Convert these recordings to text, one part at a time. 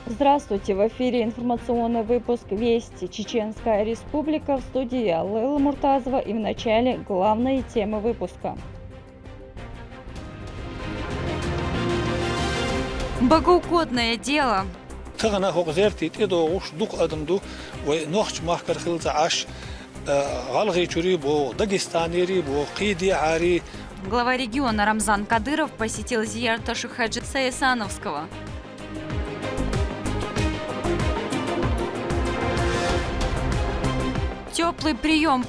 Здравствуйте! В эфире информационный выпуск «Вести. Чеченская Республика», в студии Лейла Муртазова, и в начале главные темы выпуска. Богоугодное дело. تغنى هو غزيرتي تيدو وش دوق أدمدو ونوخش ماخر خلز عش غلغي تشريبو داغستانيري بو قيدي عاري. Глава региона Рамзан Кадыров посетил Зиярташу Хаджи Саясановского. Теплый прием.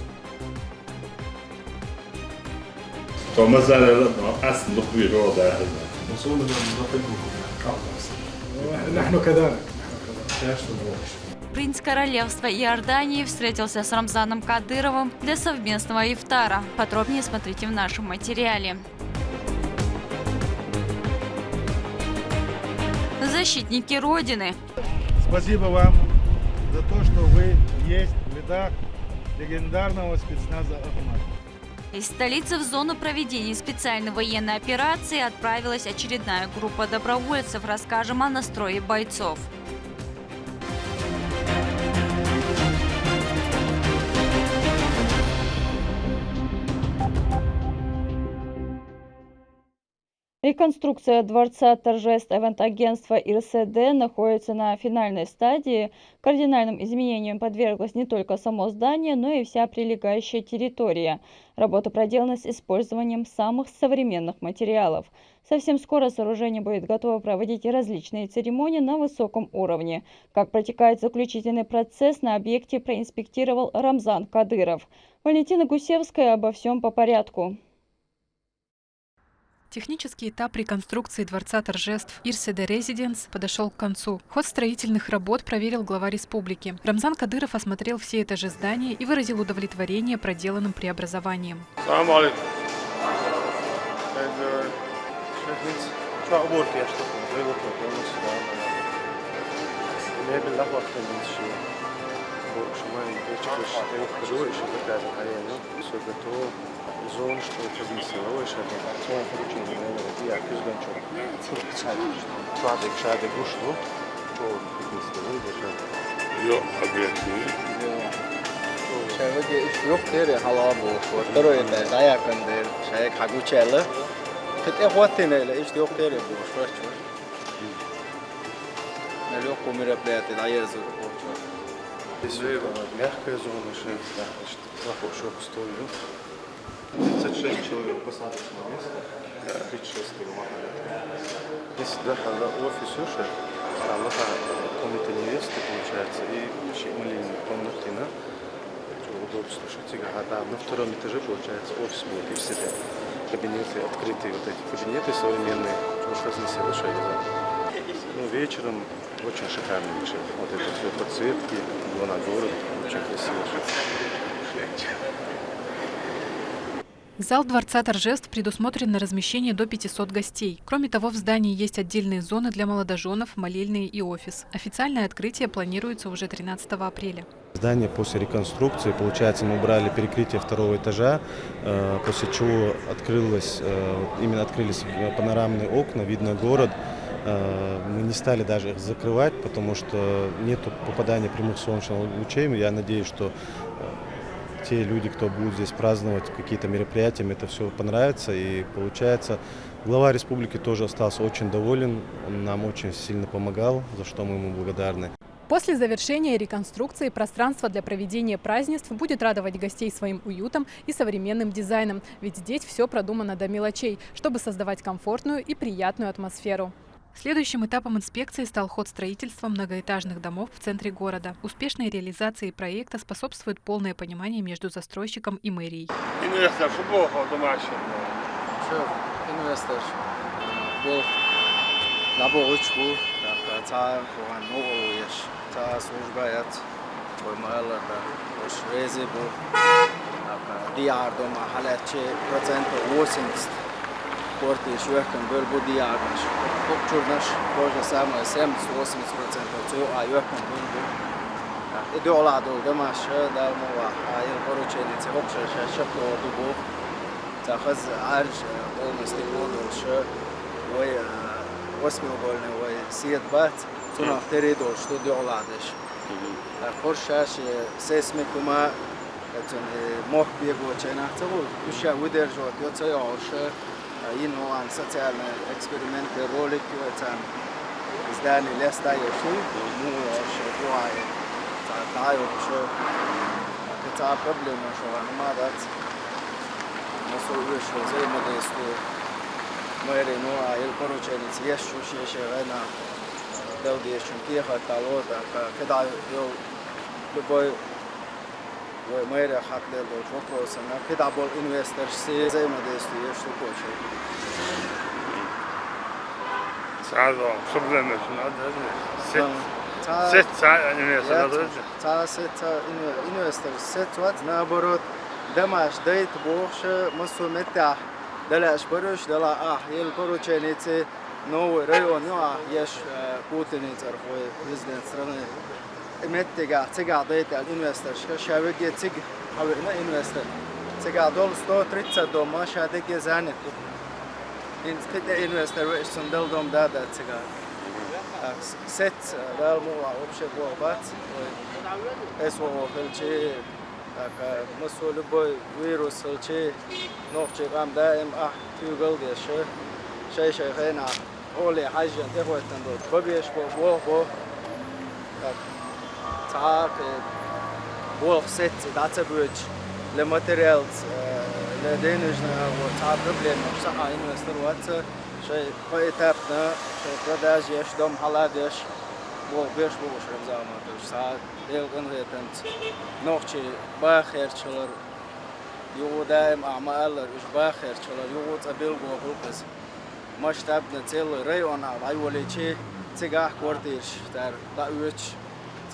Принц королевства Иордании встретился с Рамзаном Кадыровым для совместного ифтара. Подробнее смотрите в нашем материале. Защитники Родины. Спасибо вам за то, что вы есть в рядах легендарного спецназа «Ахмат». Из столицы в зону проведения специальной военной операции отправилась очередная группа добровольцев. Расскажем о настрое бойцов. Реконструкция дворца торжеств ивент-агентства ИРСД находится на финальной стадии. Кардинальным изменениям подверглось не только само здание, но и вся прилегающая территория. Работа проделана с использованием самых современных материалов. Совсем скоро сооружение будет готово проводить различные церемонии на высоком уровне. Как протекает заключительный процесс, на объекте проинспектировал Рамзан Кадыров. Валентина Гусевская обо всем по порядку. Технический этап реконструкции Дворца торжеств Ирседе Резиденс подошел к концу. Ход строительных работ проверил глава республики. Рамзан Кадыров осмотрел все этажи здания и выразил удовлетворение проделанным преобразованием. Мягкая зона, 36 человек посадочного места, 36 Здесь офис уже, комната невесты получается, и маленькая комната, удобство, на втором этаже получается офис будет, и все кабинеты, открытые вот эти кабинеты современные, вечером очень шикарный вечер, вот это все подсветки, на город, очень красиво. Зал Дворца торжеств предусмотрен на размещение до 500 гостей. Кроме того, в здании есть отдельные зоны для молодоженов, молельные и офис. Официальное открытие планируется уже 13 апреля. Здание после реконструкции, получается, мы убрали перекрытие второго этажа, после чего открылись панорамные окна, видно город. Мы не стали даже их закрывать, потому что нет попадания прямых солнечных лучей. Я надеюсь, что те люди, кто будут здесь праздновать какие-то мероприятия, им это все понравится. И получается, глава республики тоже остался очень доволен, он нам очень сильно помогал, за что мы ему благодарны. После завершения реконструкции пространство для проведения празднеств будет радовать гостей своим уютом и современным дизайном, ведь здесь все продумано до мелочей, чтобы создавать комфортную и приятную атмосферу. Следующим этапом инспекции стал ход строительства многоэтажных домов в центре города. Успешной реализации проекта способствует полное понимание между застройщиком и мэрией. Portiš juhkan böl budi jagaš. Popčurnaš, bože samo je 70-80% a juhkan böl böl. Idola dol damaš da mova il poručenice hopše šeplo dugo. Захаз арж полностью подал, что ой 8-угольный ой сет бат تناخ تريدور شتو دي أولادش خورشاش سيسميكوما موح بيجو تشينا تقول وشا ودر جوت يوتي عرش ينو عن سوسيال اكسبيرمنت رولك يوتان ازداني لستا يشو مو عرش قواي تعايو شو كتا بروبلم شو انا ما دات مسؤول شو زي ما دستو ميري نو ايل بروتشينيس يشو شي غنا دودي شنكيه خطالوت كدا يو لبوي وميري حق للدول فوكروس انا كدا بول انفستر سي زي ما دستو يشو كوشي ساعة خبرنا ست ساعة انفستر ست وقت نابروت دماش ديت بوخش مسو متاح دلاش بروش دلا يل بروتشينيتي نو ريون يو يش بوتينيت ارفوي بريزيدنت страны متيغا تيغا ديت الانفستر شابيجي تيغ هاوينا انفستر تيغا دول 130 دو ما شادك زانت انت كده انفستر ويش سندل دوم دادا تيغا ست دال مو اوبشي بوبات اسو فلشي مسؤول بوي فيروس الشيء نوخشي قام دائم تيوغل ديش شيء هنا أولي حاجة تهوى تندود ببيش بو تعاق بوخ ست داتابوج لماتيريالز لدينجنا وتعاق بروبليم صحة إنوستر وات شيء قيتابنا شيء براداج يش دوم حلادش بو بيش بوش رمزاما توش ساعات يلقن هيتنت نوخشي باخر شلر يو دائم أعمال إيش باخر شلر يو تقبل بوقلقس مش تبنا تيل ريون على أولي شيء تجاه كورديش تر تأويش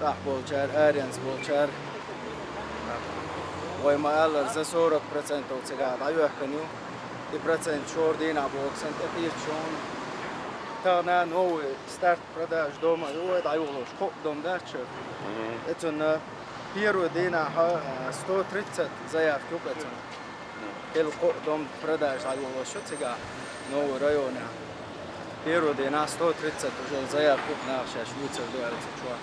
صح بولشار أريانس بولشار وما ألر زسورك برسنت أو تجاه أيوه كنيو برسنت شور دينا بوكسنت أكيد شون تانا نو ستارت براداش دوما يو دايولوش كوب دوم داتش اتون بيرو دينا ها 130 زيار كوبتون الكوب دوم براداش دايولوش تجاه نو رايونا بيرو دينا 130 وجل زيار كوب ناخش شويتر دوالت شو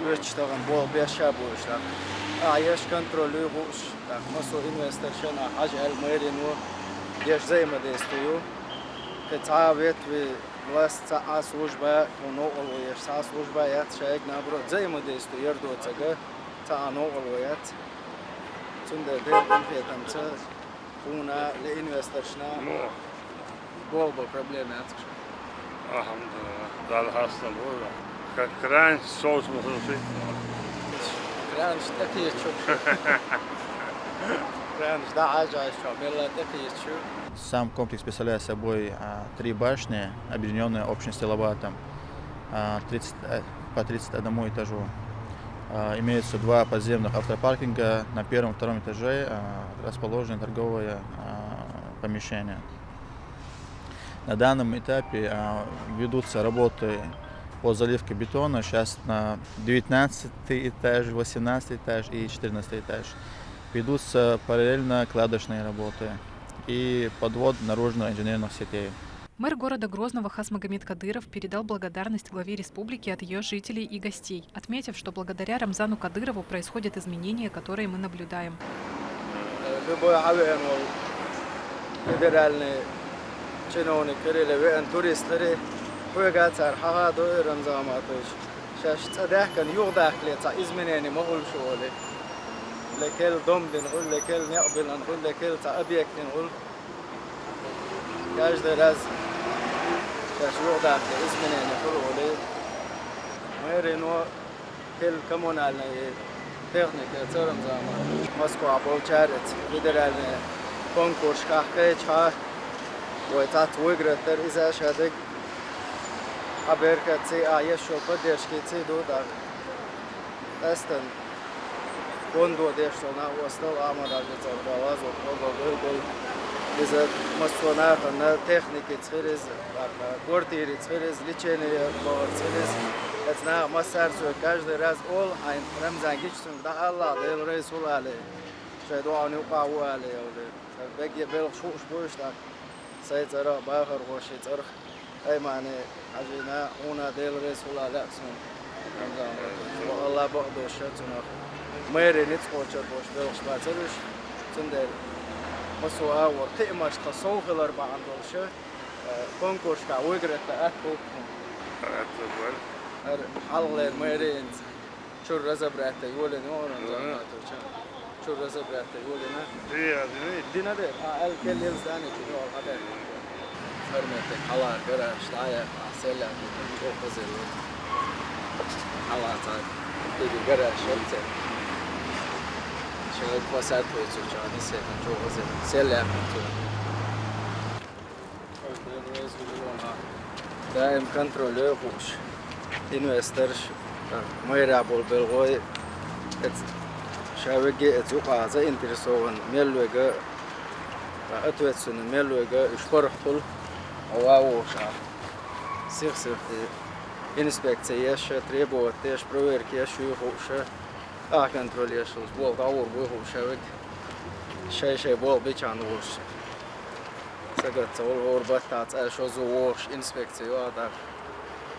ويش طبعا بول بيشابوش لا عايش كنترول يغوش مسو انفستر شنا حاجه الميرينو ديش زي ما ديستيو كتعابت بلاست اسوش با ونو الويش اسوش با يات شايك نابرو زي ما ديستو يردو تجا تا نو الويات تند دير انفيتامت هنا لانفستر شنا بول بروبليمات الحمد لله ده الحصل بولا كرانش صوت مخلصي كرانش تكيت شو كرانش ده حاجة شو بيلا تكيت شو. Сам комплекс представляет собой 3 башни, объединенные общим стилобатом по 31 этажу. Имеются 2 подземных автопаркинга. На первом и втором этаже расположены торговые помещения. На данном этапе ведутся работы по заливке бетона. Сейчас на 19 этаж, 18 этаж и 14 этаж. Ведутся параллельно кладочные работы и подвод наружных инженерных сетей. Мэр города Грозного Хасмагомед Кадыров передал благодарность главе республики от ее жителей и гостей, отметив, что благодаря Рамзану Кадырову происходят изменения, которые мы наблюдаем. لكل ضم بنقول لكل نقبل نقول لكل تعبيك نقول كاش دراز كاش وضع اسمنا نقول ولي ميرينو كل كمون على تكنيك ترم زمان مسكو عبول شارت فيدرال كونكورس كاكيتش ها ويتات ويغرتر إذا شادك حبيرك تي عايشو قديش كتي دودا أستن كوندو ديشتونا وستل عمل على الجواز وقبل إذا مسونا خنا تكنيك تخرز كورتير تخرز ليشيني باور تخرز أثناء مسار سو كاجد راز أول عين رمزان جيشتون ده الله ده الرئيس ولا عليه شهدوا عني وقعوا عليه ولا بقي بيل شوش بوش ده سيد زرا باخر وشي زرخ أي معني عجينا هنا ديل رسول الله لأسون رمضان والله بعده شتنا ميري نتقول شربوش بلش باترش تندل مسوا ورقيمش تصوغ الأربعة عندولش كونكورس كويجرت أكو حلل ميرين شو رزبرات يقولن ورن شو رزبرات يقولن دينا ده الكل يزداني كده هذا فرمت حلا كره شلايا سلا شو خزل حلا تاع تيجي كره شلت شو وسات ويسو جاني سلا شو خزل سلا دائم كنترول خوش إنوسترش ما يرابول بالغوي شاوجي أتوقع زي إنترسون ميلوجا أتوسن ميلوجا إشبرح كل أو شا سير إنسبكتيش تريبو تيش بروير كيش يخوش كنتروليش بول داور بوخوش شاوج شيء بول بيجان وش سقط أول غربة تاع شو زوش إنسبكتيو هذا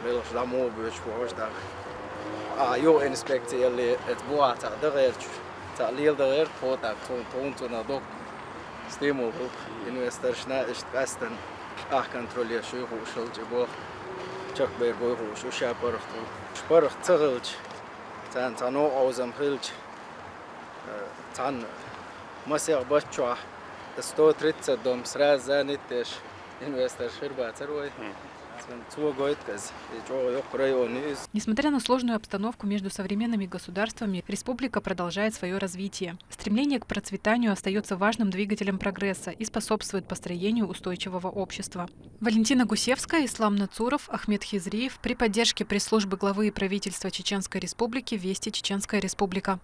بيلش دمو بيش فوش ده يو إنسبكتي اللي تبوع تاع دغير تعليل دغير فوتك تون تنادوك ستيمول إنوسترشنا إشتقستن كنتروليا شو يخوشل جبوه شك بير بويخوش وشا برختو شبرخ تغلج تانو أوزم خلج تان مسيح بچوح استو تريتس دوم سراز زانيتش إنوسترشير باتروي. Несмотря на сложную обстановку между современными государствами, республика продолжает свое развитие. Стремление к процветанию остается важным двигателем прогресса и способствует построению устойчивого общества. Валентина Гусевская, Ислам Нацуров, Ахмед Хизриев при поддержке пресс-службы главы и правительства Чеченской Республики «Вести Чеченская Республика».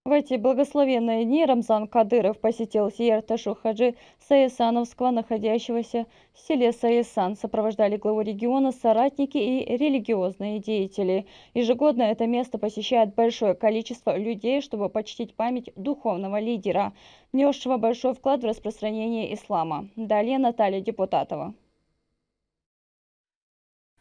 В эти благословенные дни Рамзан Кадыров посетил Зиярат-аш-Шух Хаджи Саясановского, находящегося в селе Саясан. Сопровождали главу региона соратники и религиозные деятели. Ежегодно это место посещает большое количество людей, чтобы почтить память духовного лидера, внесшего большой вклад в распространение ислама. Далее Наталья Депутатова.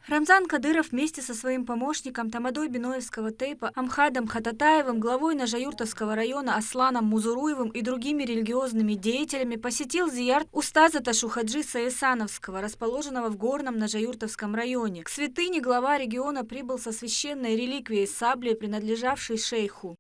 Рамзан Кадыров вместе со своим помощником Тамадой Биноевского тейпа Амхадом Хататаевым, главой Нажаюртовского района Асланом Музуруевым и другими религиозными деятелями посетил зиярт Устаза-Ташу Хаджи Саясановского, расположенного в горном Нажаюртовском районе. К святыне глава региона прибыл со священной реликвией саблей, принадлежавшей шейху.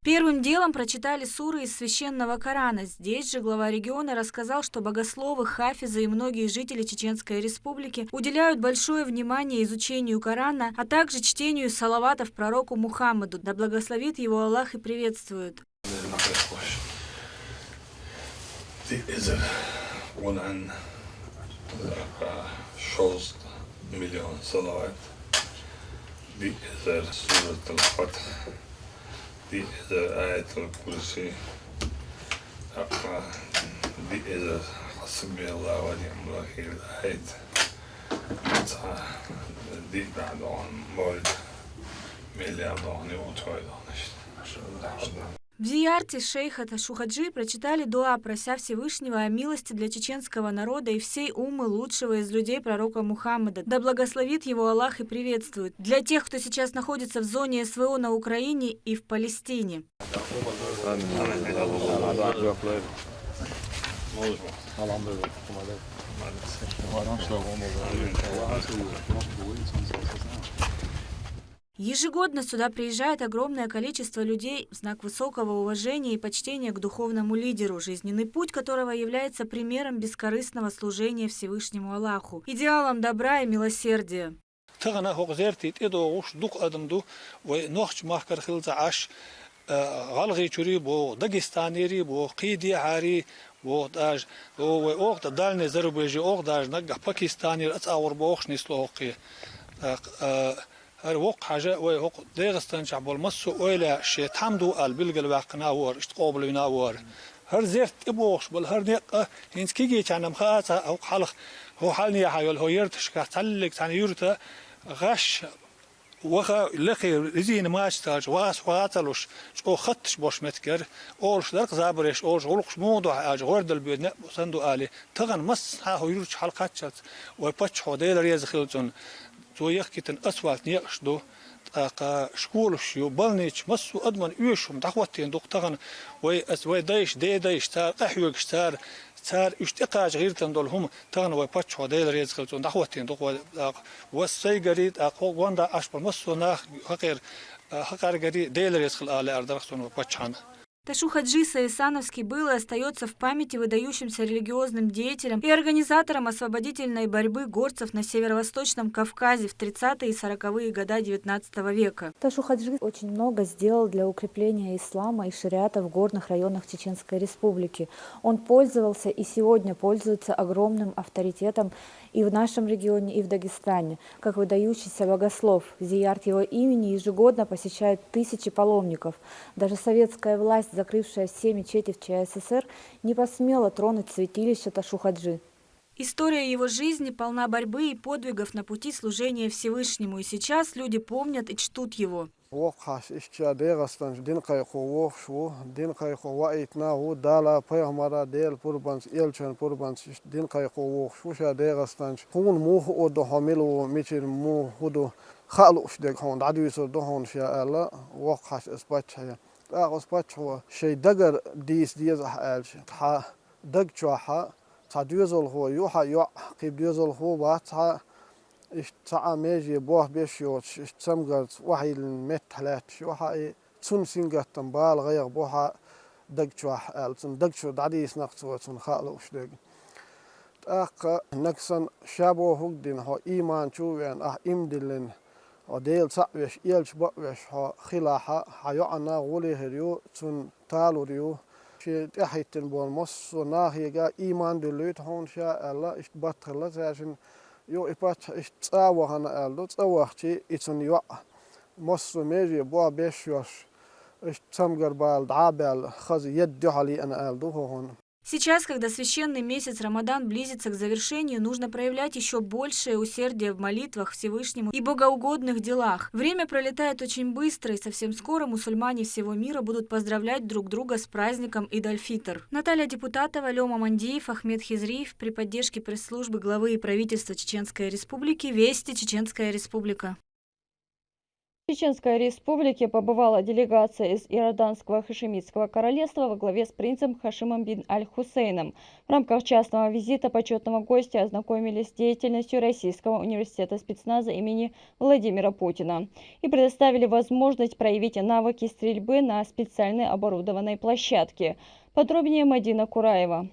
Первым делом прочитали суры из священного Корана. Здесь же глава региона рассказал, что богословы, хафизы и многие жители Чеченской Республики уделяют большое внимание изучению Корана, а также чтению салаватов пророку Мухаммаду. Да благословит его Аллах и приветствует. دي إذا آية الكرسي دي إذا حسبي الله ونعم الوكيل آية دي بعد عن موعد مليار عن يوتوي В зиярте шейха Ташу Хаджи прочитали дуа, прося Всевышнего о милости для чеченского народа и всей уммы лучшего из людей пророка Мухаммада. Да благословит его Аллах и приветствует. Для тех, кто сейчас находится в зоне СВО на Украине и в Палестине. Ежегодно сюда приезжает огромное количество людей в знак высокого уважения и почтения к духовному лидеру, жизненный путь которого является примером бескорыстного служения Всевышнему Аллаху, идеалом добра и милосердия. غلغي تشوري بو داغستانيري بو قيدي عاري بو داج بو وقت دالني زربيجي اوغ داج نغ باكستاني اتصور بوخش نسلوقي هر وق حاجه وق داغستان شعب المسو ولا شي تحمدو البلغ الواقنا ور اشتقوبلنا ور هر زيرت ابوخش بل هر نق هنس كيجي كان مخاصه او حلق هو حالني حيول هو يرتش كتلك ثاني يرتا غش وخا لقي رزين ماشتاج واس واتلوش شو خطش بوش متكر اولش درق زابرش اولش غلقش موضوع اج غرد البيد صندوق الي تغن مس ها هو يرش حلقات وباتش حوديل ريز خلتون تو يخكتن اسوات نيقشدو اقا شكولش يبلنيش مسو ادمن يوشم دخوتين دقتغن وي اس وي دايش دايش تار قحيوك شتار صار اشتقاج غير تندول هم تغن وي باتش حوديل ريز خلتون دخوتين دق وسي غريد اقو وندا اشبر مسو ناخ حقار غري ديل ريز خل على ارضخون باتشان Ташу Хаджи Саисановский был и остается в памяти выдающимся религиозным деятелем и организатором освободительной борьбы горцев на Северо-Восточном Кавказе в 30-е и 40-е годы XIX века. Ташу Хаджи очень много сделал для укрепления ислама и шариата в горных районах Чеченской Республики. Он пользовался и сегодня пользуется огромным авторитетом и в нашем регионе, и в Дагестане. Как выдающийся богослов, зиярт его имени ежегодно посещают тысячи паломников. Даже советская власть, закрывшая все мечети в ЧССР, не посмела тронуть святилище Ташу Хаджи. История его жизни полна борьбы и подвигов на пути служения Всевышнему, и сейчас люди помнят и чтут его. وقاش اشتيا غستان دين قايقو وشو دين قايقو وايتنا هو دالا بيغمرا ديل بوربانس إلشان بوربانس دين قايقو وشو شا غستان هون مو هو دو حملو ميشير مو هو خالو شدك هون عدو يسر دو هون شا الله وقاش اسباتش هيا اسباتش هو شي دقر ديز أحالش ها دق شوحا تعديزل هو يوحا يوح قيب ديزل هو باتها اشتاع ميجي بوه بيشيوش اشتمغرت وحي المتحلات وحي تون سنغت تنبال غير بوها دقشوح التون دقشو دعديس نقصو تون خالو وشدق اق نكسن شابو هقدين هو ايمان شوين امدلن وديل سعوش إيلش بقوش هو خلاحا حيوعنا غولي هريو تون تالو ريو شي تحيتن بول مصو ناهيقا ايمان دلوت هون شاء الله اشتبطر لتاشن يو إبات تصاوه أنا ألدو تصاوه شيء إتون يوع مصر ميجي بوا بيشوش تمجر بالدعابل خزي يدي علي أنا ألدو هون. Сейчас, когда священный месяц Рамадан близится к завершению, нужно проявлять еще большее усердие в молитвах Всевышнему и богоугодных делах. Время пролетает очень быстро, и совсем скоро мусульмане всего мира будут поздравлять друг друга с праздником Ид-аль-Фитр. Наталья Депутатова, Лёма Мандиев, Ахмед Хизриев при поддержке пресс-службы главы и правительства Чеченской Республики «Вести. Чеченская Республика». В Чеченской Республике побывала делегация из Иорданского Хашемитского королевства во главе с принцем Хашимом бин Аль-Хусейном. В рамках частного визита почетного гостя ознакомились с деятельностью Российского университета спецназа имени Владимира Путина и предоставили возможность проявить навыки стрельбы на специальной оборудованной площадке. Подробнее Мадина Кураева.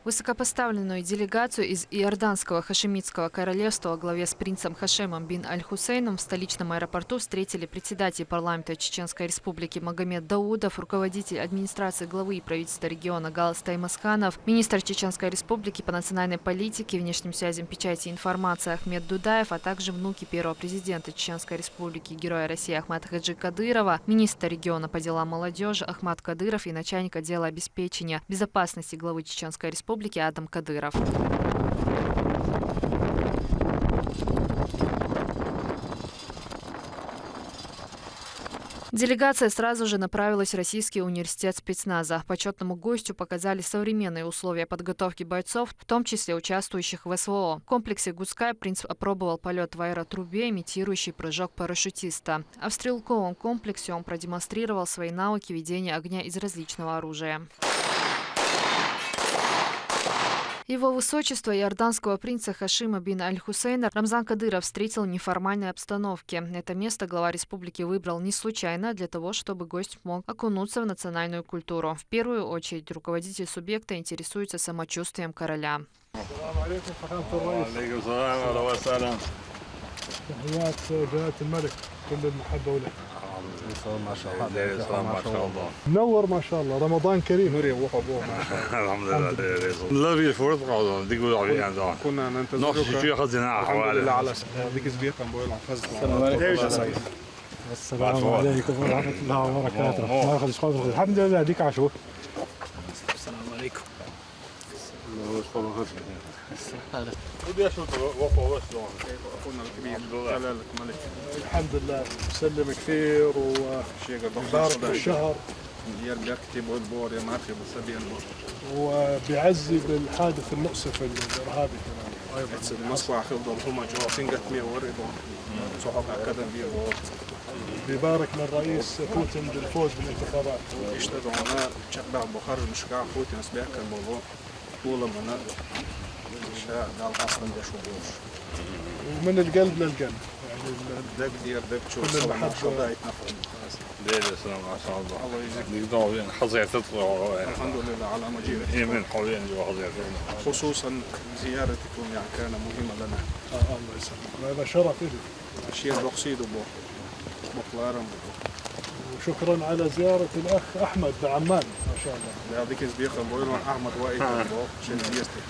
Высокопоставленную делегацию из Иорданского Хашемитского королевства во главе с принцем Хашемом бин Аль-Хусейном в столичном аэропорту встретили председатель парламента Чеченской Республики Магомед Даудов, руководитель администрации главы и правительства региона Галас Таймасханов, министр Чеченской Республики по национальной политике, внешним связям, печати и информации Ахмед Дудаев, а также внуки первого президента Чеченской Республики, героя России Ахмата Хаджи Кадырова, министр региона по делам молодежи Ахмат Кадыров и начальник отдела обеспечения безопасности главы Чеченской Республики Адам Кадыров. Делегация сразу же направилась в Российский университет спецназа. Почетному гостю показали современные условия подготовки бойцов, в том числе участвующих в СВО. В комплексе Гудская принц опробовал полет в аэротрубе, имитирующий прыжок парашютиста. А в стрелковом комплексе он продемонстрировал свои навыки ведения огня из различного оружия. Его высочество иорданского принца Хашима бин Аль-Хусейна Рамзан Кадыров встретил в неформальной обстановке. Это место глава республики выбрал не случайно, для того, чтобы гость мог окунуться в национальную культуру. В первую очередь руководитель субъекта интересуется самочувствием короля. ما شاء الله ما شاء الله منور ما شاء الله رمضان كريم نوري وحبوه ما شاء الله. الحمد لله لا بيفرض قاعدون ديقول عليه عندهم كنا ننتظرك. نخش شيء خزنا الحمد لله حوالي على هذيك زبيقة بقول عن فزل. السلام عليكم ورحمة الله وبركاته. ما أخذ شغل الحمد لله ديك عشو. السلام عليكم. ودي اشوف وقفه بس اخونا الكبير جلالة الملك. الحمد لله مسلم كثير وبارك الشهر يرجع كتيب والبور يا ماخي بس البور. وبيعزي بالحادث المؤسف الإرهابي كمان. أيضا المصفى خلدهم هم جوا سنجت مي وريدهم صحاب أكاديمية بيبارك للرئيس بوتين بالفوز بالانتخابات. يشتغلوا هنا تشبع بخار مشكاع بوتين سبيك الموضوع طول منا شاء قال أصلا ده شو بوش. ومن القلب للقلب يعني دق دير دق شو كل المحبة. ليه السلام ما شاء الله الله يجزيك. يقدروا حظية تطلع الحمد لله على مجيئك. هي من حوالين جوا حظية خصوصا زيارتكم يعني كان مهمة لنا. الله يسلمك هذا شرف لي. أشياء بقصيد بقلارم. وشكرا على زيارة الأخ أحمد بعمان ما شاء الله. هذيك زبيقة بقولوا أحمد وائل شن ديستي.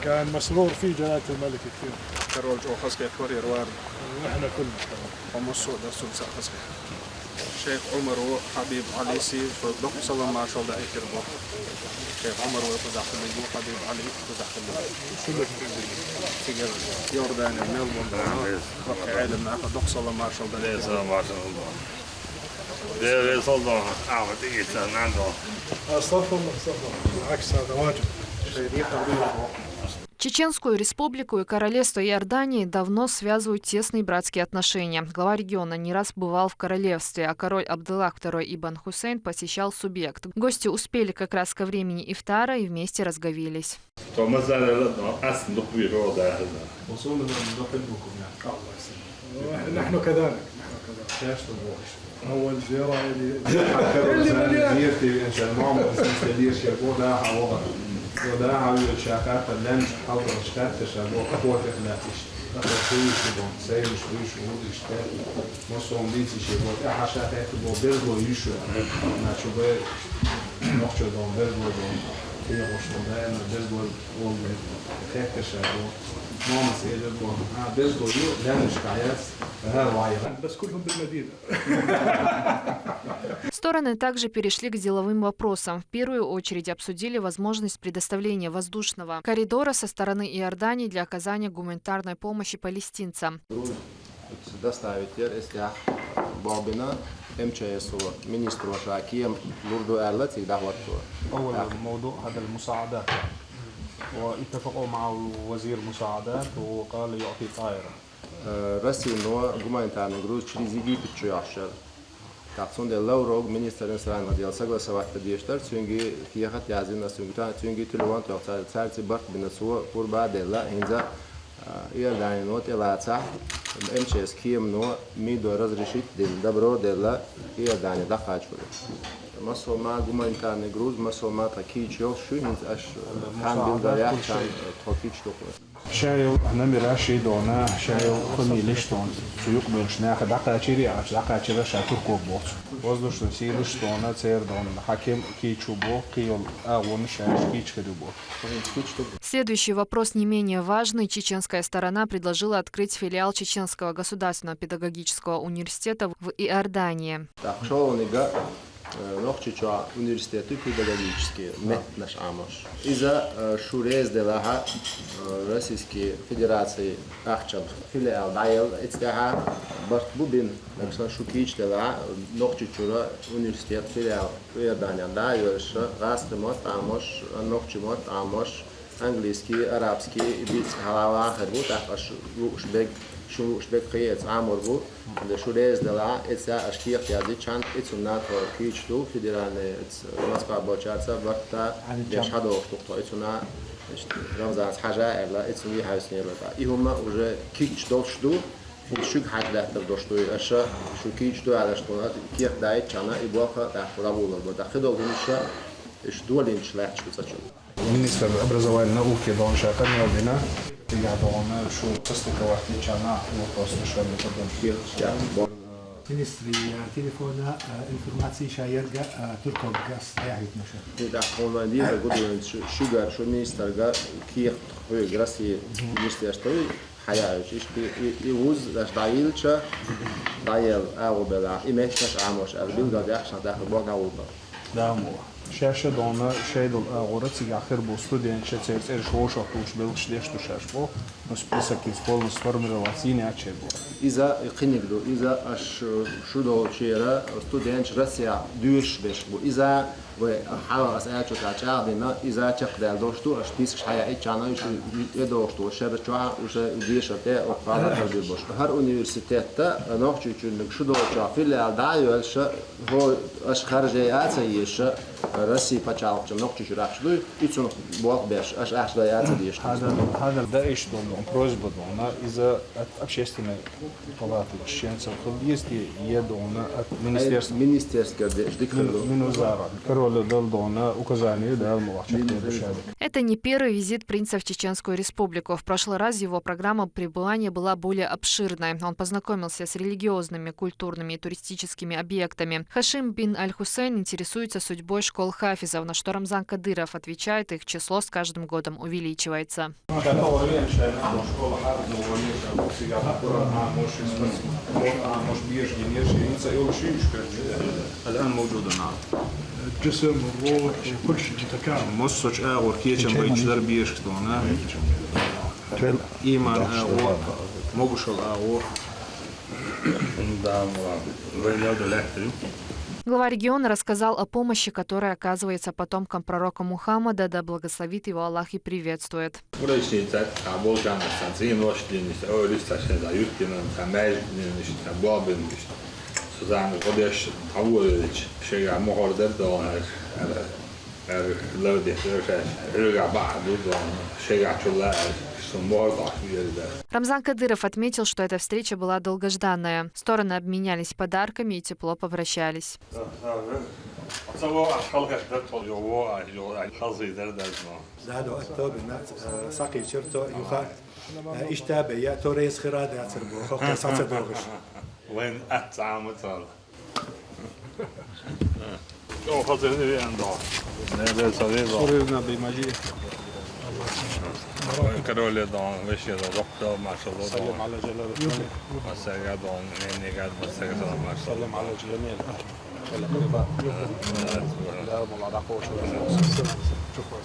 كان مسرور فيه جلالة الملك كثير. كرول جو خسكة كورير وار. وإحنا كلنا. هم السود السلسة خسكة. شيخ عمر وحبيب علي سي فدق صلى الله ما شاء الله يكرمه. شيخ عمر وفزع خليه وحبيب علي فزع خليه. تيجر يوردان ميلبورن. بقى عالم معك فدق صلى الله ما شاء الله. ليه السلام ما شاء الله ليه صلى أحمد إيسان عنده استغفر الله بالعكس هذا واجب. Чеченскую республику и королевство Иордании давно связывают тесные братские отношения. Глава региона не раз бывал в королевстве, а король Абдаллах II Ибн Хусейн посещал Субъект. Гости успели как раз ко времени ифтара и вместе разговелись. نحن كذلك. أول زيارة اللي زيارتي إن شاء الله ما مستدير شيء ده حوار ده حوار شاكات اللانش حضر شكات تشابه قوة إخلاقيش أخذ شوي شبون سير شوي شهود إشتاق مصوم ديتي شبون أحشاء تبو بيرغو يشو ما شبه نقشة دون بيرغو دون هي غشون ده إنه بيرغو والله خير تشابه ماما سيدة بون بيرغو يو لانش كعياس بس كلهم بالمدينة. Стороны также перешли к деловым вопросам. В первую очередь обсудили возможность предоставления воздушного коридора со стороны Иордании для оказания гуманитарной помощи палестинцам. هذا المساعدات واتفقوا مع وزير المساعدات وقال يعطي طائرة. رسي إنه гуманитарный груз через Египет чуяшер. Таксон де лаурог министрен стран дел согласовать подъештар, цюнги хиехат язин на цюнги тюлеван тохта царцы барт бинасуа пурба дела инза Иордания нот элаца МЧС кием но мидо разрешить дин добро дела Иордания дахачвали. Масома гуманитарный груз масома такие чё шунит аж хан билдаря чан токич токой. شايو نمر شيء دونا شايو خمي ليشتون سوق بنش ناخد دقاشيري عش دقاشيرا شاتور كوبوت воздушный силы что на цердон хаким кичубо киол агон шаш кичкедубо. Следующий вопрос не менее важный. Чеченская сторона предложила открыть филиал Чеченского государственного педагогического университета в Иордании. نخشى университеты педагогические мет наш амош. Из-за шурез делаха Российской Федерации ахчаб филиал дайел эцтеха бартбубин например шукич дела нохчы университет филиал в Иордании дайеш гастемот амош нохчимот амош английский арабский бит халава хербут аш ушбек شو شبك قيت عامر بو شو ريز دلع إتسا أشكيق يازي كان إتسونات كيشتو فيدرالي مسقع بوشارسا وقتا يشهدوا وقتا إتسونا رمزان حاجة إلا إتسوني حاسني بقى إهما وجه كيش دوشتو شو حاجة ده تردوشتو أشا شو كيشتو على شتونات كيق دايت كنا إبواقة تحت رابولا بدا خدوا بنشا إيش دولين شلات شو تشون. Министр образования и науки Дон Шакан Ялдина я думаю, что после кого-то чана вопрос решали потом. Ministri telefona informacji şayırga Türkogaz ayağıtmışı. إذا حنا دير قدرن شجر شو ميسترجع كير هو جراسي ميسترشتوي حياة إيش يوز داش دايلشة دايل أو بلا إيمتش عاموش البلد ده عشان ده بوجا وبا. دامو شاشة دونا شيء دول أغورت سيجا خير بوستودين شتير شو شوش بلش ليش تشاشبو نس بيسك يسبول نسفرميرلاتيني أشيبو. إذا قنيقدو إذا شو دول شيرا ستودين راسيا دوش بيشبو إذا وحاول أسألك تعال بنا إذا تقدر دوشتو أشتيسك حياة إتشانا يشو يدوشتو شرطوا وش يديش أتى وقارة تجربوش هر أونيفرسيتة نوعش يشونك شو دول شافي اللي عدايو إيش هو إيش خارجيات سيئش راسي بتشالك نوعش يشرحشلو يتسون بوق بيش إيش أحشليات سيئش هذا ده إيش دون بروزبو دونا إذا общественные палаты чеченцев есть едона от министерства Минузара. Это не первый визит принца в Чеченскую республику. В прошлый раз его программа пребывания была более обширной. Он познакомился с религиозными, культурными и туристическими объектами. Хашим бин Аль-Хусейн интересуется судьбой школ хафизов, на что Рамзан Кадыров отвечает, их число с каждым годом увеличивается. جسم الروح وكل شيء تكامل مصج أغور كيشن بيتش دربيش كتونا إيمان أغور موجشل أغور Глава региона рассказал о помощи, которая оказывается потомкам пророка Мухаммада, да благословит его Аллах и приветствует. Suzanne Rodesh Awolich, Shega Mohorder Don, Lodi, Ruga Bahdu, Shega Chula, some more. Рамзан Кадыров отметил, что эта встреча была долгожданная. Стороны обменялись подарками и тепло попрощались. وين أتعامل أو خاطر نبي عنده هذا صغير صورنا بمجيء كرولي دون وش يلا وقته ما شاء الله سلم على جلال ما سجى دون يعني قاعد ما سجى ما شاء الله سلم على جميع لا والله دعوة شكرا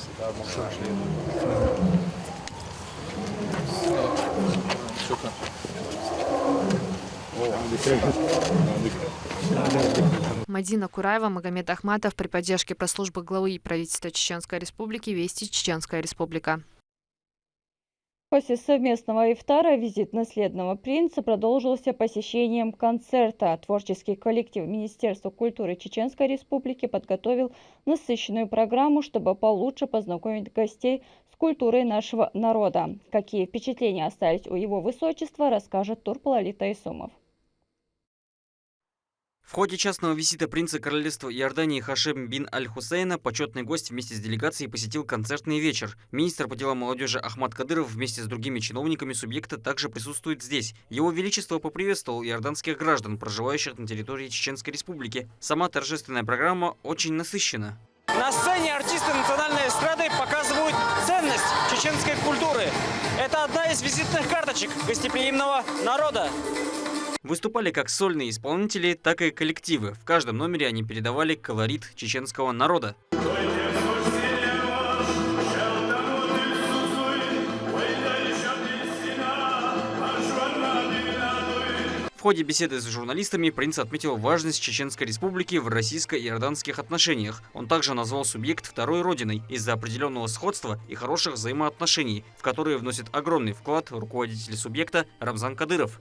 شكرا Мадина Кураева, Магомед Ахматов при поддержке пресс-службы главы правительства Чеченской Республики «Вести Чеченская Республика». После совместного ифтара визит наследного принца продолжился посещением концерта. Творческий коллектив Министерства культуры Чеченской Республики подготовил насыщенную программу, чтобы получше познакомить гостей с культурой нашего народа. Какие впечатления остались у его высочества, расскажет Турпалали Тайсумов. В ходе частного визита принца королевства Иордании Хашим бин Аль-Хусейна почетный гость вместе с делегацией посетил концертный вечер. Министр по делам молодежи Ахмад Кадыров вместе с другими чиновниками субъекта также присутствует здесь. Его Величество поприветствовал иорданских граждан, проживающих на территории Чеченской Республики. Сама торжественная программа очень насыщена. На сцене артисты национальной эстрады показывают ценность чеченской культуры. Это одна из визитных карточек гостеприимного народа. Выступали как сольные исполнители, так и коллективы. В каждом номере они передавали колорит чеченского народа. В ходе беседы с журналистами принц отметил важность Чеченской Республики в российско-иорданских отношениях. Он также назвал субъект второй родиной из-за определенного сходства и хороших взаимоотношений, в которые вносит огромный вклад руководитель субъекта Рамзан Кадыров.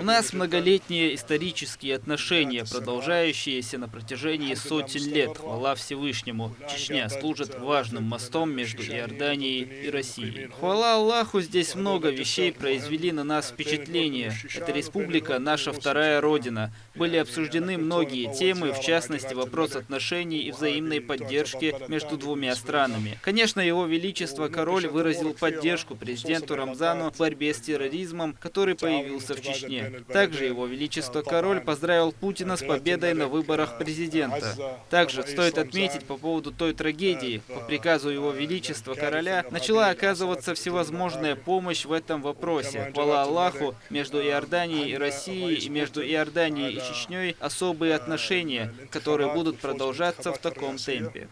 У нас многолетние исторические отношения, продолжающиеся на протяжении сотен лет. Хвала Всевышнему. Чечня служит важным мостом между Иорданией и Россией. Хвала Аллаху, здесь много вещей произвели на нас впечатление. Эта республика – наша вторая родина. Были обсуждены многие темы, в частности, вопрос отношений и взаимной поддержки между двумя странами. Конечно, Его Величество Король выразил поддержку президенту Рамзану в борьбе с терроризмом, который появился в Чечне. Также Его Величество Король поздравил Путина с победой на выборах президента. Также стоит отметить по поводу той трагедии. По приказу Его Величества Короля начала оказываться всевозможная помощь в этом вопросе. Хвала Аллаху, между Иорданией и Россией и между Иорданией и Чечней особые отношения, которые будут продолжаться в таком темпе.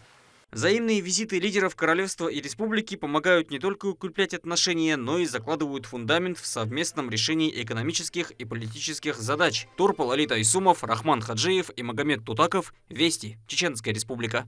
Взаимные визиты лидеров королевства и республики помогают не только укреплять отношения, но и закладывают фундамент в совместном решении экономических и политических задач. Турпал Алита Исумов, Рахман Хаджиев и Магомед Тутаков. Вести. Чеченская республика.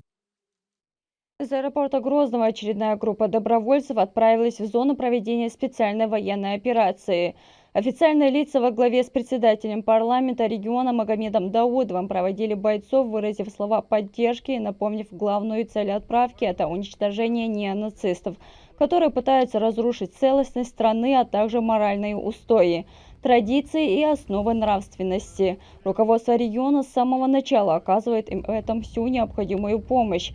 Из аэропорта Грозного очередная группа добровольцев отправилась в зону проведения специальной военной операции. Официальные лица во главе с председателем парламента региона Магомедом Даудовым проводили бойцов, выразив слова поддержки и напомнив главную цель отправки – это уничтожение неонацистов, которые пытаются разрушить целостность страны, а также моральные устои, традиции и основы нравственности. Руководство региона с самого начала оказывает им в этом всю необходимую помощь.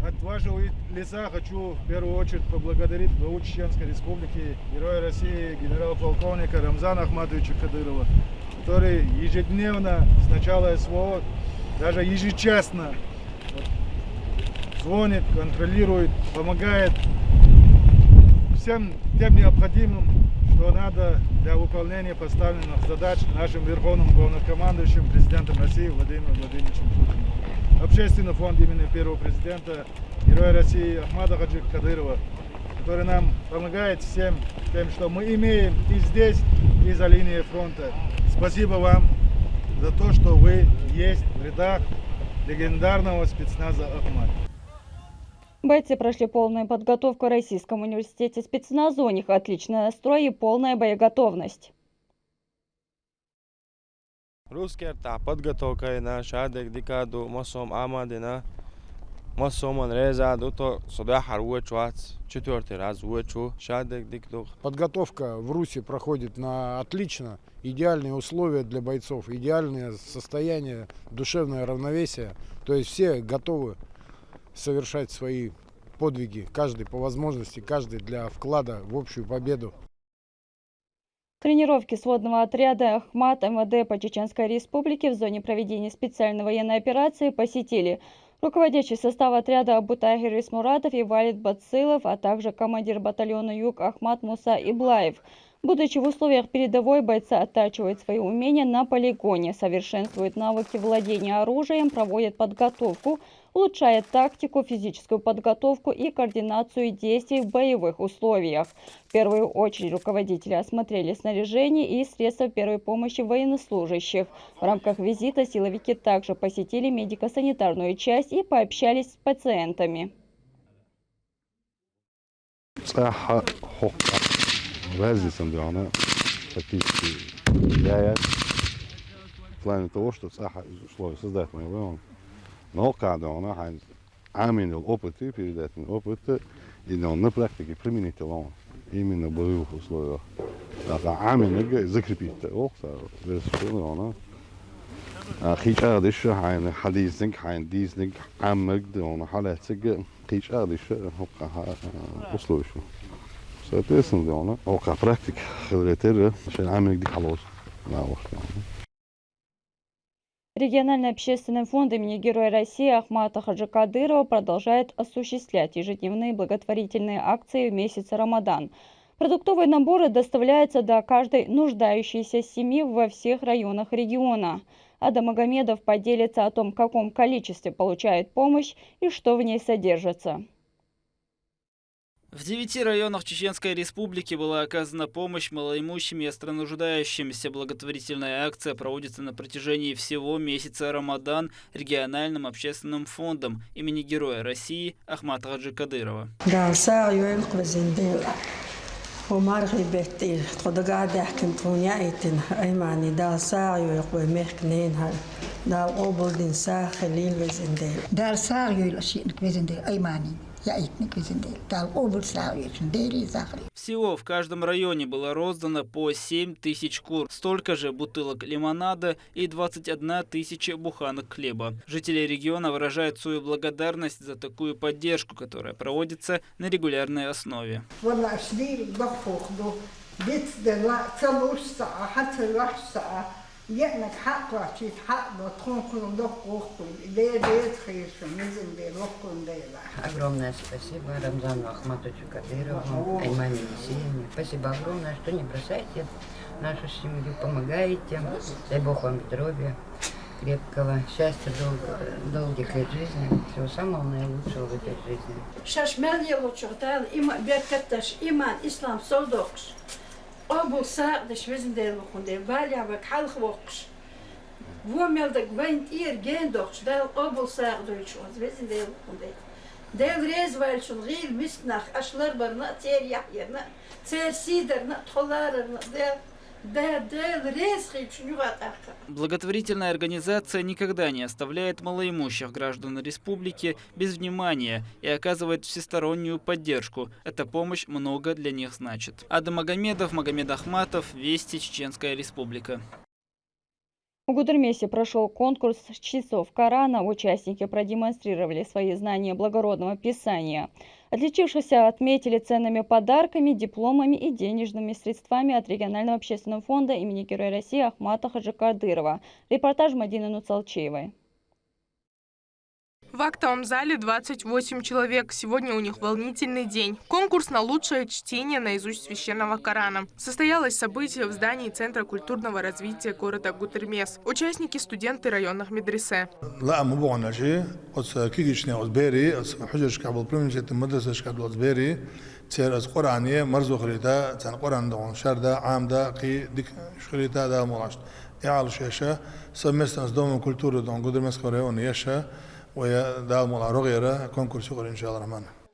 От вашего лица хочу в первую очередь поблагодарить главу Чеченской Республики, Героя России, генерал-полковника Рамзана Ахматовича Кадырова, который ежедневно с начала СВО, даже ежечасно звонит, контролирует, помогает всем тем необходимым, что надо для выполнения поставленных задач нашим верховным главнокомандующим президентом России Владимиром Владимировичем Путиным. Общественный фонд имени первого президента, Героя России Ахмата Хаджи Кадырова, который нам помогает всем тем, что мы имеем и здесь, и за линией фронта. Спасибо вам за то, что вы есть в рядах легендарного спецназа Ахмат. Бойцы прошли полную подготовку в Российском университете спецназа, у них отличный настрой и полная боеготовность. Русская подготовка на шадек декаду масом амадина масом резаду то сюда харуачуац 4-й раз уачу шадек дикдух. Подготовка в Руси проходит на отлично, идеальные условия для бойцов, идеальное состояние, душевное равновесие. То есть все готовы совершать свои подвиги, каждый по возможности, каждый для вклада в общую победу. Тренировки сводного отряда Ахмат МВД по Чеченской Республике в зоне проведения специальной военной операции посетили руководящий состав отряда Абутагир Исмуратов и Валид Бацилов, а также командир батальона Юг Ахмат Муса Иблаев. Будучи в условиях передовой, бойцы оттачивают свои умения на полигоне, совершенствуют навыки владения оружием, проводят подготовку, улучшает тактику, физическую подготовку и координацию действий в боевых условиях. В первую очередь руководители осмотрели снаряжение и средства первой помощи военнослужащих. В рамках визита силовики также посетили медико-санитарную часть и пообщались с пациентами. В плане того, что условия создать моего, но когда он имел опыт и передать опыт, и он на практике применить его именно в боевых условиях. Это закрепить его, это خيشة دش حين حديثك حين ديزك عمك دون حالاتك خيشة دش هوقها أصله شو سأتسمع دونه هوقها براكتيك خليتره عشان عمك دي خلاص ما وقت. Региональный общественный фонд имени Героя России Ахмата Хаджи Кадырова продолжает осуществлять ежедневные благотворительные акции в месяц Рамадан. Продуктовые наборы доставляются до каждой нуждающейся семьи во всех районах региона. Ада Магомедов поделится о том, в каком количестве получает помощь и что в ней содержится. В 9 районах Чеченской Республики была оказана помощь малоимущим и остронуждающимся. Благотворительная акция проводится на протяжении всего месяца Рамадан региональным общественным фондом имени Героя России Ахмата Хаджи Кадырова. Всего в каждом районе было роздано по 7 тысяч кур, столько же бутылок лимонада и 21 тысяча буханок хлеба. Жители региона выражают свою благодарность за такую поддержку, которая проводится на регулярной основе. Огромное спасибо Рамзану Ахматовичу Кадырову, Аймане Есеевне. Спасибо огромное, что не бросаете нашу семью, помогаете. Дай Бог вам здоровья, крепкого счастья, долгих лет жизни. Всего самого наилучшего в этой жизни. Obul sağdış bizim de lokunde, balya ve kalk vokş. Bu meldik vent gen dokş, del obul sağdış bizim de lokunde. Del rez velçun gil misnach, aşlar barna ter yahyerna, ter siderna, tolarna, del rez gilçun yuvataka. Благотворительная организация никогда не оставляет малоимущих граждан республики без внимания и оказывает всестороннюю поддержку. Эта помощь много для них значит. Ада Магомедов, Магомед Ахматов, Вести, Чеченская Республика. В Гудермесе прошел конкурс чтецов Корана. Участники продемонстрировали свои знания благородного писания. Отличившихся отметили ценными подарками, дипломами и денежными средствами от регионального общественного фонда имени Героя России Ахмата Хаджикадырова. Репортаж Мадины Нуцалчиевой. В актовом зале 28 человек. Сегодня у них волнительный день. Конкурс на лучшее чтение наизусть священного Корана. Состоялось событие в здании Центра культурного развития города Гудермес. Участники – студенты районных медресе.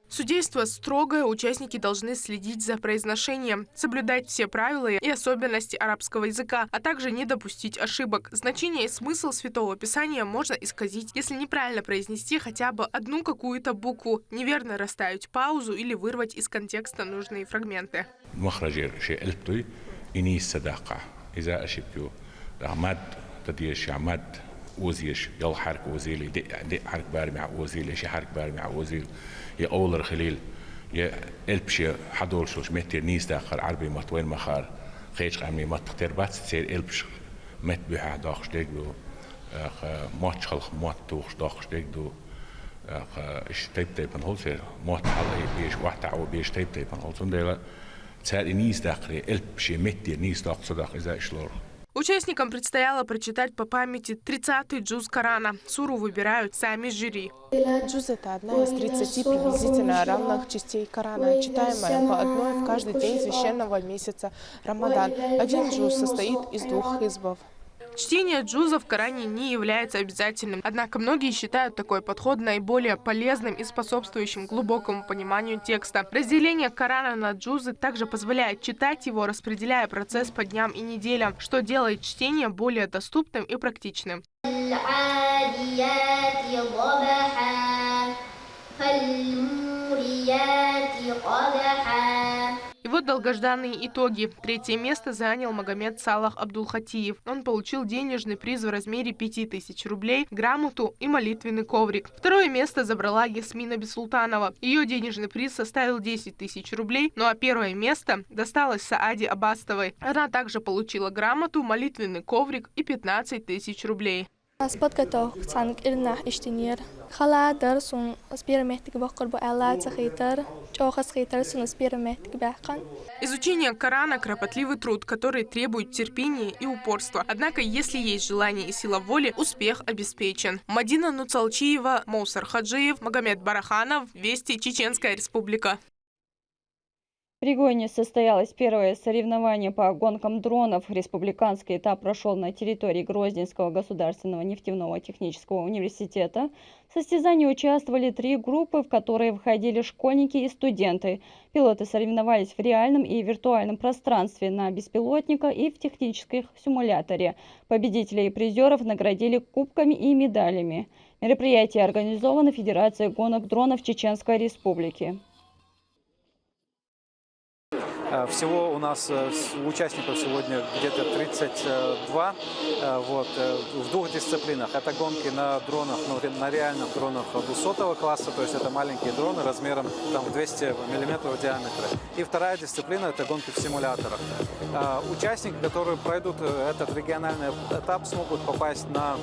Судейство строгое, участники должны следить за произношением, соблюдать все правила и особенности арабского языка, а также не допустить ошибок. Значение и смысл Святого Писания можно исказить, если неправильно произнести хотя бы одну какую-то букву, неверно расставить паузу или вырвать из контекста нужные фрагменты. وزيش يلا حرك وزيل دق حرك بارمع وزيل يا شي حرك بارمع وزيل يا أول خليل يا ألبشي حدول شوش متر نيس داخل عربي متوين مخار خيش عمي متختار بس تصير ألبش مت بيح داخش ديجدو مات خلق مات توخش داخش ديجدو إيش تيب نهولسير مات حلقي بيش واحد عو بيش تيب نهولسون ديلا تصير نيس داخل ألبشي متر نيس داخل صدق إذا إشلور. Участникам предстояло прочитать по памяти 30-й джуз Корана. Суру выбирают сами жюри. Джуз – это одна из 30 приблизительно равных частей Корана, читаемая по одной в каждый день священного месяца Рамадан. Один джуз состоит из 2 хизбов. Чтение джуза в Коране не является обязательным, однако многие считают такой подход наиболее полезным и способствующим глубокому пониманию текста. Разделение Корана на джузы также позволяет читать его, распределяя процесс по дням и неделям, что делает чтение более доступным и практичным. И вот долгожданные итоги. 3-е место занял Магомед Салах Абдулхатиев. Он получил денежный приз в размере 5000 рублей, грамоту и молитвенный коврик. 2-е место забрала Ясмина Бессултанова. Ее денежный приз составил 10 000 рублей, ну а 1-е место досталось Сааде Абастовой. Она также получила грамоту, молитвенный коврик и 15 000 рублей. Изучение Корана – кропотливый труд, который требует терпения и упорства. Однако, если есть желание и сила воли, успех обеспечен. Мадина Нуцалчиева, Моусар Хаджиев, Магомед Бараханов, Вести, Чеченская Республика. В регионе состоялось первое соревнование по гонкам дронов. Республиканский этап прошел на территории Грозненского государственного нефтяного технического университета. В состязании участвовали 3 группы, в которые входили школьники и студенты. Пилоты соревновались в реальном и виртуальном пространстве, на беспилотника и в технических симуляторе. Победителей и призеров наградили кубками и медалями. Мероприятие организовано Федерацией гонок дронов Чеченской Республики. Всего у нас участников сегодня где-то 32 в 2 дисциплинах. Это гонки на дронах, на реальных дронах 200 класса, то есть это маленькие дроны размером там, 200 мм в диаметре. И вторая дисциплина – это гонки в симуляторах. Участники, которые пройдут этот региональный этап, смогут попасть на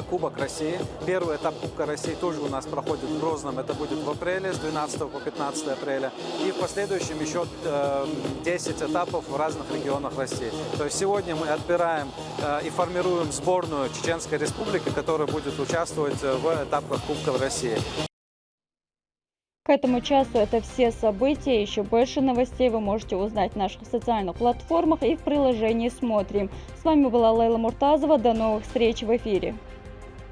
Кубок России. Первый этап Кубка России тоже у нас проходит в Грозном. Это будет в апреле, с 12 по 15 апреля. И в последующем еще 10 этапов в разных регионах России. То есть сегодня мы отбираем и формируем сборную Чеченской Республики, которая будет участвовать в этапах Кубка России. К этому часу это все события. Еще больше новостей вы можете узнать в наших социальных платформах и в приложении «Смотрим». С вами была Лейла Муртазова. До новых встреч в эфире.